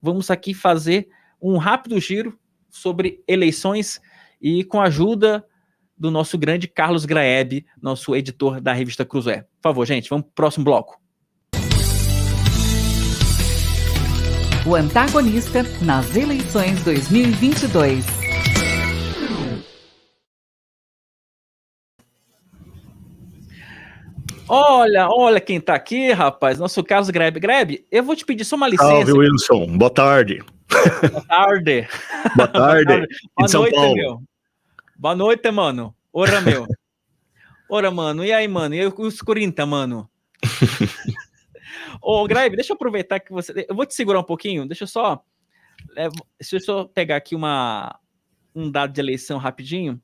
vamos aqui fazer um rápido giro sobre eleições e com a ajuda do nosso grande Carlos Graeb, nosso editor da revista Cruzoé. Por favor, gente, vamos pro próximo bloco. O antagonista nas eleições 2022. Olha quem tá aqui, rapaz, nosso Carlos Graeb. Graeb, eu vou te pedir só uma licença. Salve, Wilson. Boa tarde. Boa tarde. Boa tarde. Boa São noite, Paulo. meu. Boa noite, mano. Ora, meu. Ora, mano. E aí, mano? E os Corinthians, mano? Ô, Graeb, deixa eu aproveitar que você... Eu vou te segurar um pouquinho. Deixa eu só pegar aqui um dado de eleição rapidinho.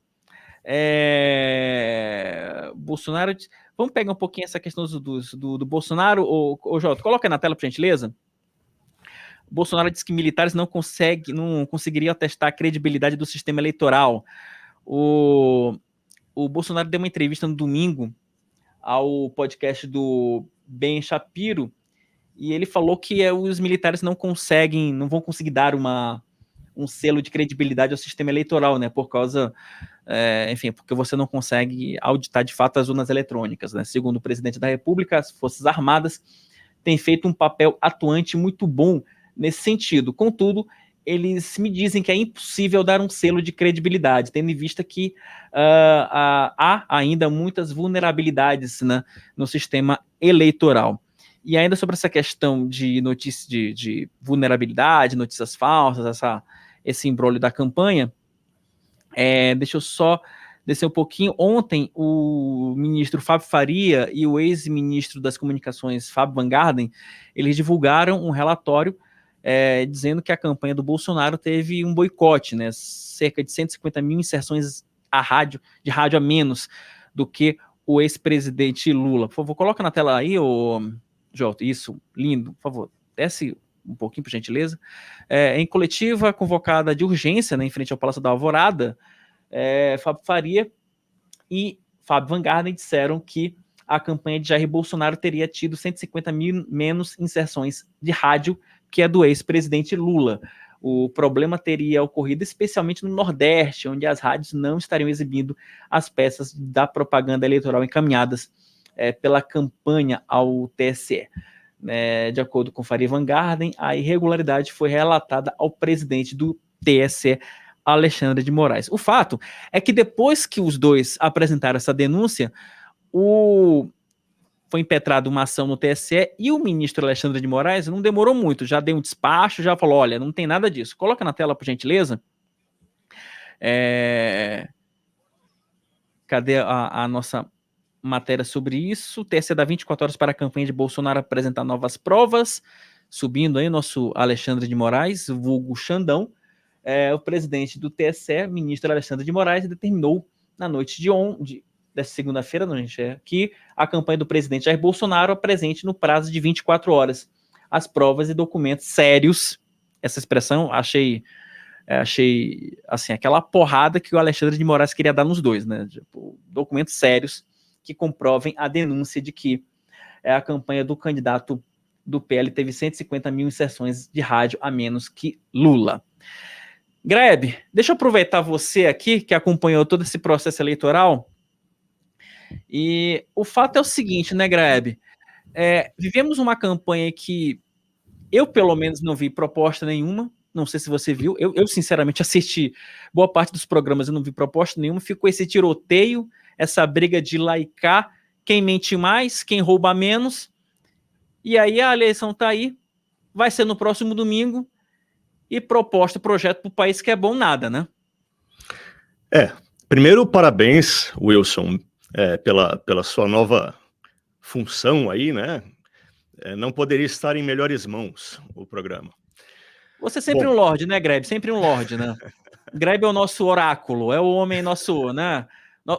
Bolsonaro... Vamos pegar um pouquinho essa questão do Bolsonaro. Ô, Jota, coloca na tela, por gentileza. O Bolsonaro disse que militares não conseguiriam atestar a credibilidade do sistema eleitoral. O Bolsonaro deu uma entrevista no domingo ao podcast do Ben Shapiro e ele falou que os militares não vão conseguir dar um selo de credibilidade ao sistema eleitoral, né? Por causa, enfim, porque você não consegue auditar de fato as urnas eletrônicas, né? Segundo o presidente da República, as Forças Armadas têm feito um papel atuante muito bom nesse sentido. Contudo, eles me dizem que é impossível dar um selo de credibilidade, tendo em vista que há ainda muitas vulnerabilidades, né, no sistema eleitoral. E ainda sobre essa questão de notícias de vulnerabilidade, notícias falsas, esse imbróglio da campanha, deixa eu só descer um pouquinho. Ontem, o ministro Fábio Faria e o ex-ministro das Comunicações, Fábio Van Garden, eles divulgaram um relatório dizendo que a campanha do Bolsonaro teve um boicote, né? Cerca de 150 mil inserções de rádio a menos do que o ex-presidente Lula. Por favor, coloca na tela aí, Jota. Isso, lindo. Por favor, desce um pouquinho, por gentileza. Em coletiva convocada de urgência, né, em frente ao Palácio da Alvorada, Fábio Faria e Fábio Van Garden disseram que a campanha de Jair Bolsonaro teria tido 150 mil menos inserções de rádio que é do ex-presidente Lula. O problema teria ocorrido especialmente no Nordeste, onde as rádios não estariam exibindo as peças da propaganda eleitoral encaminhadas pela campanha ao TSE. De acordo com Faria Van Garden, a irregularidade foi relatada ao presidente do TSE, Alexandre de Moraes. O fato é que depois que os dois apresentaram essa denúncia, foi impetrada uma ação no TSE e o ministro Alexandre de Moraes não demorou muito, já deu um despacho, já falou, olha, não tem nada disso. Coloca na tela, por gentileza. Cadê a nossa matéria sobre isso? O TSE dá 24 horas para a campanha de Bolsonaro apresentar novas provas. Subindo aí, nosso Alexandre de Moraes, vulgo Xandão. O presidente do TSE, ministro Alexandre de Moraes, determinou na noite dessa segunda-feira, que a campanha do presidente Jair Bolsonaro apresente no prazo de 24 horas as provas e documentos sérios. Essa expressão achei assim, aquela porrada que o Alexandre de Moraes queria dar nos dois, né? Tipo, documentos sérios que comprovem a denúncia de que a campanha do candidato do PL teve 150 mil inserções de rádio a menos que Lula. Graeb, deixa eu aproveitar você aqui, que acompanhou todo esse processo eleitoral. E o fato é o seguinte, né, Graeb? Vivemos uma campanha que eu, pelo menos, não vi proposta nenhuma. Não sei se você viu. Eu sinceramente, assisti boa parte dos programas e não vi proposta nenhuma. Ficou esse tiroteio, essa briga de lá e cá, quem mente mais, quem rouba menos. E aí a eleição tá aí, vai ser no próximo domingo, e projeto para o país que é bom nada, né? Primeiro, parabéns, Wilson, pela sua nova função aí, né? Não poderia estar em melhores mãos o programa. Você é sempre um lorde, né, Graeb? Sempre um lorde, né? Graeb é o nosso oráculo, é o homem nosso, né?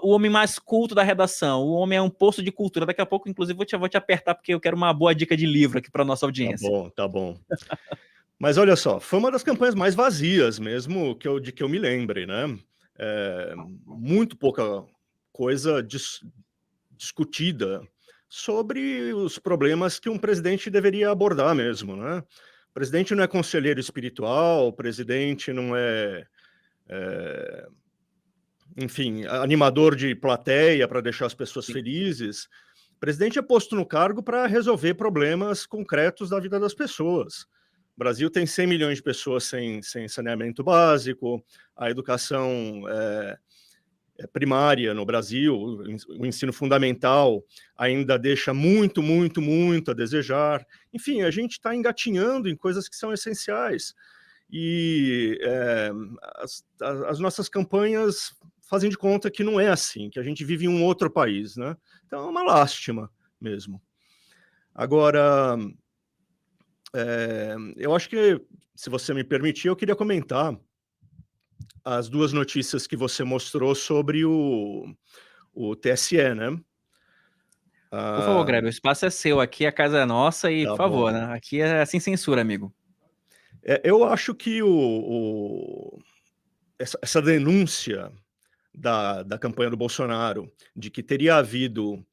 O homem mais culto da redação. O homem é um poço de cultura. Daqui a pouco, inclusive, vou te apertar, porque eu quero uma boa dica de livro aqui para nossa audiência. Tá bom. Mas olha só, foi uma das campanhas mais vazias mesmo de que eu me lembre, né? Muito pouca coisa discutida sobre os problemas que um presidente deveria abordar mesmo, né? O presidente não é conselheiro espiritual, o presidente não enfim, animador de plateia para deixar as pessoas felizes. O presidente é posto no cargo para resolver problemas concretos da vida das pessoas. O Brasil tem 100 milhões de pessoas sem saneamento básico, a educação primária no Brasil, o ensino fundamental ainda deixa muito a desejar. Enfim, a gente está engatinhando em coisas que são essenciais. E as nossas campanhas fazem de conta que não é assim, que a gente vive em um outro país, né? Então é uma lástima mesmo. Agora, eu acho que, se você me permitir, eu queria comentar as duas notícias que você mostrou sobre o TSE, né? Por favor, Grebe, o espaço é seu, aqui a casa é nossa e, Tá por favor, bom. né? Aqui é sem censura, amigo. Eu acho que essa denúncia da campanha do Bolsonaro de que teria havido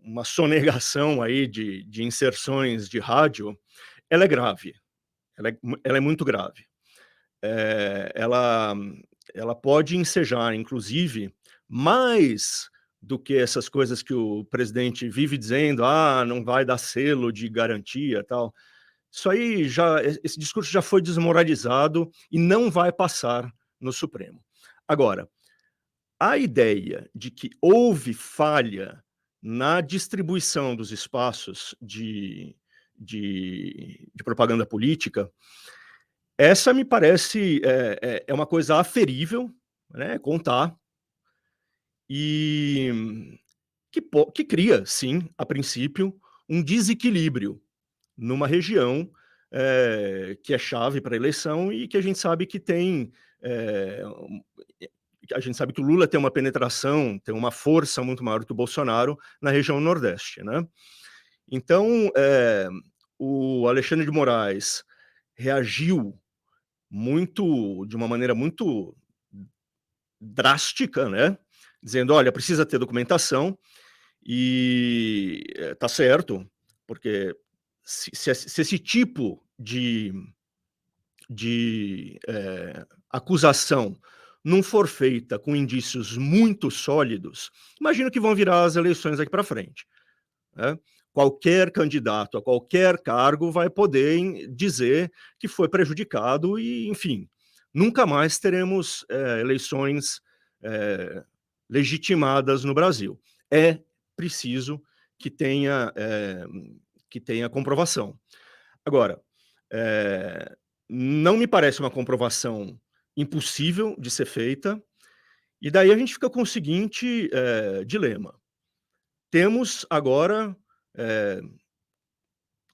uma sonegação aí de inserções de rádio, ela é grave. Ela é muito grave. Ela pode ensejar, inclusive, mais do que essas coisas que o presidente vive dizendo, não vai dar selo de garantia, tal. Isso aí esse discurso já foi desmoralizado e não vai passar no Supremo. Agora, a ideia de que houve falha na distribuição dos espaços de propaganda política, essa me parece uma coisa aferível, né, contar, e que cria, sim, a princípio, um desequilíbrio numa região que é chave para a eleição e que a gente sabe que tem... a gente sabe que o Lula tem uma penetração, tem uma força muito maior que o Bolsonaro na região Nordeste, né? Então, o Alexandre de Moraes reagiu de uma maneira muito drástica, né? Dizendo, olha, precisa ter documentação, e tá certo, porque se esse tipo de acusação não for feita com indícios muito sólidos, imagino que vão virar as eleições aqui para frente, né? Qualquer candidato a qualquer cargo vai poder dizer que foi prejudicado e, enfim, nunca mais teremos eleições legitimadas no Brasil. É preciso que tenha comprovação. Agora, não me parece uma comprovação impossível de ser feita, e daí a gente fica com o seguinte dilema. Temos agora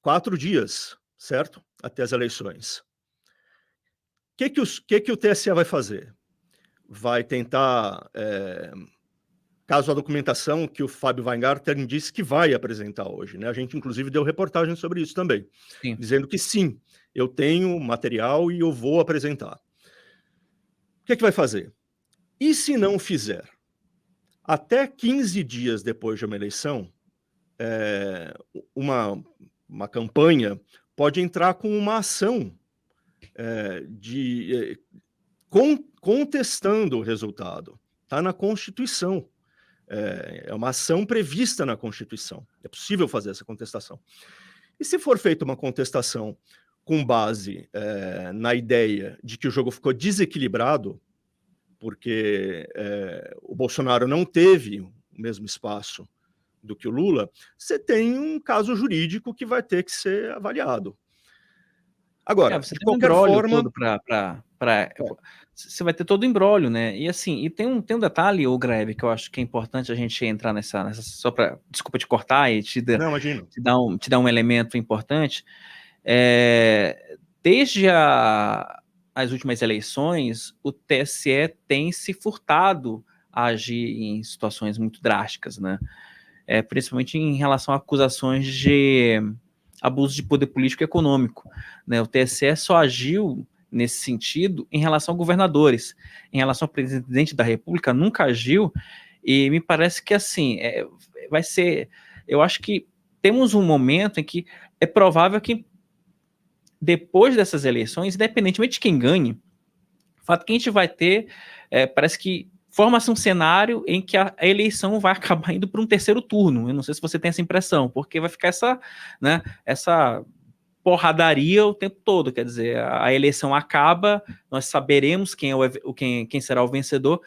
4 dias, certo? Até as eleições. O que o TSE vai fazer? Vai tentar, caso a documentação que o Fábio Weingarten disse que vai apresentar hoje, né? A gente, inclusive, deu reportagem sobre isso também, dizendo que sim, eu tenho material e eu vou apresentar. O que vai fazer? E se não fizer? Até 15 dias depois de uma eleição, uma campanha pode entrar com uma ação contestando o resultado. Está na Constituição. É uma ação prevista na Constituição. É possível fazer essa contestação. E se for feita uma contestação com base na ideia de que o jogo ficou desequilibrado, porque o Bolsonaro não teve o mesmo espaço do que o Lula, você tem um caso jurídico que vai ter que ser avaliado. Agora, você de tem um qualquer imbróglio forma... todo você vai ter todo o imbróglio, né? E assim, e tem um detalhe, ô Grebe, que eu acho que é importante a gente entrar nessa só para, desculpa te cortar e te dar um elemento importante. Desde as últimas eleições, o TSE tem se furtado a agir em situações muito drásticas, né? Principalmente em relação a acusações de abuso de poder político e econômico, né? O TSE só agiu nesse sentido em relação a governadores. Em relação ao presidente da República, nunca agiu, e me parece que, assim, vai ser... Eu acho que temos um momento em que é provável que depois dessas eleições, independentemente de quem ganhe, o fato que a gente vai ter, parece que forma-se um cenário em que a eleição vai acabar indo para um terceiro turno. Eu não sei se você tem essa impressão, porque vai ficar essa porradaria o tempo todo. Quer dizer, a eleição acaba, nós saberemos quem será o vencedor,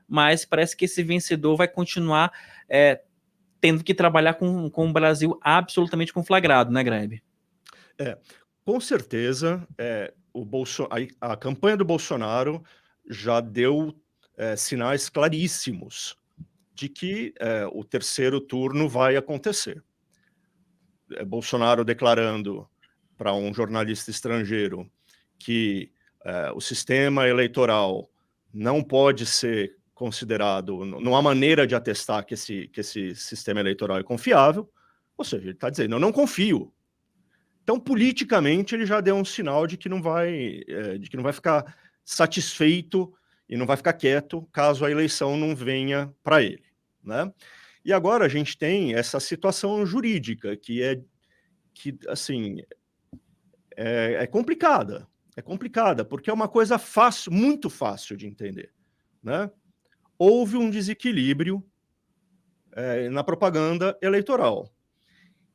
mas parece que esse vencedor vai continuar tendo que trabalhar com o Brasil absolutamente conflagrado, né, Grebe? Com certeza, a campanha do Bolsonaro já deu sinais claríssimos de que o terceiro turno vai acontecer. Bolsonaro declarando para um jornalista estrangeiro que o sistema eleitoral não pode ser considerado, não há maneira de atestar que esse sistema eleitoral é confiável, ou seja, ele está dizendo, eu não confio. Então, politicamente, ele já deu um sinal de que não vai ficar satisfeito e não vai ficar quieto caso a eleição não venha para ele, né? E agora a gente tem essa situação jurídica que assim, é complicada. É complicada, porque é uma coisa fácil, muito fácil de entender, né? Houve um desequilíbrio na propaganda eleitoral.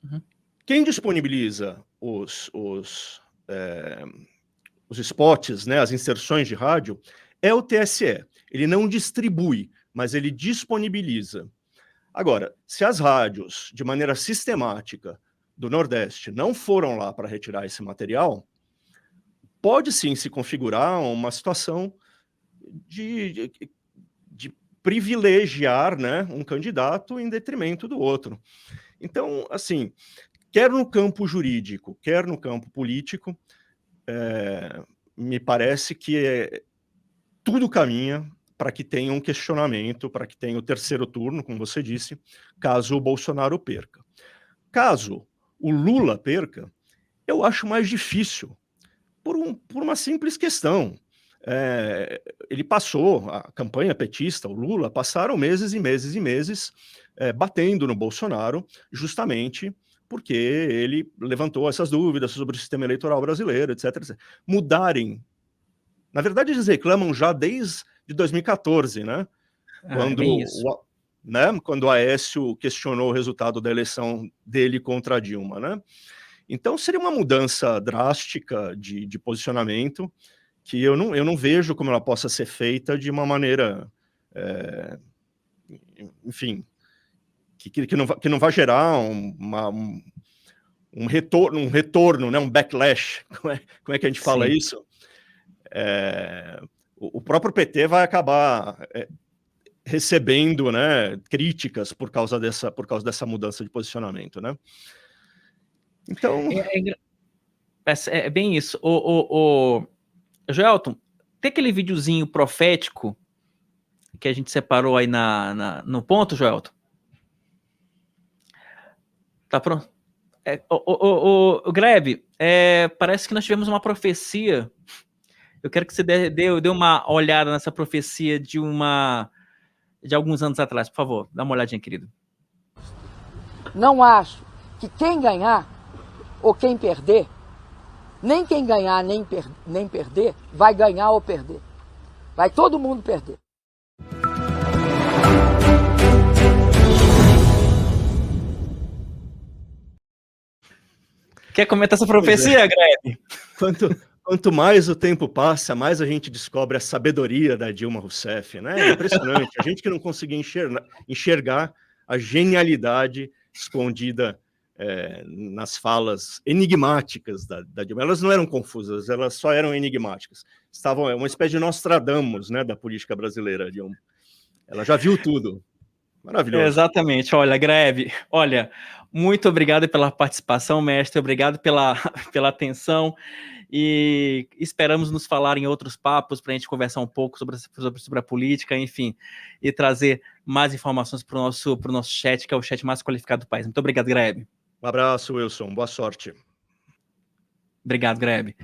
Uhum. Quem disponibiliza os spots, né, as inserções de rádio, é o TSE. Ele não distribui, mas ele disponibiliza. Agora, se as rádios, de maneira sistemática, do Nordeste, não foram lá para retirar esse material, pode sim se configurar uma situação de privilegiar, né, um candidato em detrimento do outro. Então, assim, quer no campo jurídico, quer no campo político, me parece que tudo caminha para que tenha um questionamento, para que tenha o terceiro turno, como você disse, caso o Bolsonaro perca. Caso o Lula perca, eu acho mais difícil, por uma simples questão. Ele passou, a campanha petista, o Lula, passaram meses e meses e meses batendo no Bolsonaro, justamente porque ele levantou essas dúvidas sobre o sistema eleitoral brasileiro, etc, etc. Mudarem. Na verdade, eles reclamam já desde 2014, né? Quando o Aécio questionou o resultado da eleição dele contra a Dilma, né? Então, seria uma mudança drástica de posicionamento que eu não vejo como ela possa ser feita de uma maneira, enfim, que não vai gerar um retorno, né, um backlash. Como é que a gente fala isso? O próprio PT vai acabar recebendo, né, críticas por causa dessa mudança de posicionamento, né? Então... É bem isso. O Joelton, tem aquele videozinho profético que a gente separou aí no ponto, Joelton? Tá pronto? O Grebe, parece que nós tivemos uma profecia. Eu quero que você dê uma olhada nessa profecia de alguns anos atrás, por favor. Dá uma olhadinha, querido. Não acho que quem ganhar ou quem perder, nem quem ganhar nem perder, vai ganhar ou perder. Vai todo mundo perder. Quer comentar essa profecia, Grebe? Quanto mais o tempo passa, mais a gente descobre a sabedoria da Dilma Rousseff, né? É impressionante. A gente que não conseguia enxergar a genialidade escondida nas falas enigmáticas da Dilma. Elas não eram confusas, elas só eram enigmáticas. Estavam uma espécie de Nostradamus, né, da política brasileira, Dilma. Ela já viu tudo. Maravilhoso. Exatamente. Olha, Grebe, muito obrigado pela participação, mestre. Obrigado pela atenção. E esperamos nos falar em outros papos para a gente conversar um pouco sobre a política, enfim, e trazer mais informações para o nosso chat, que é o chat mais qualificado do país. Muito obrigado, Grebe. Um abraço, Wilson. Boa sorte. Obrigado, Grebe.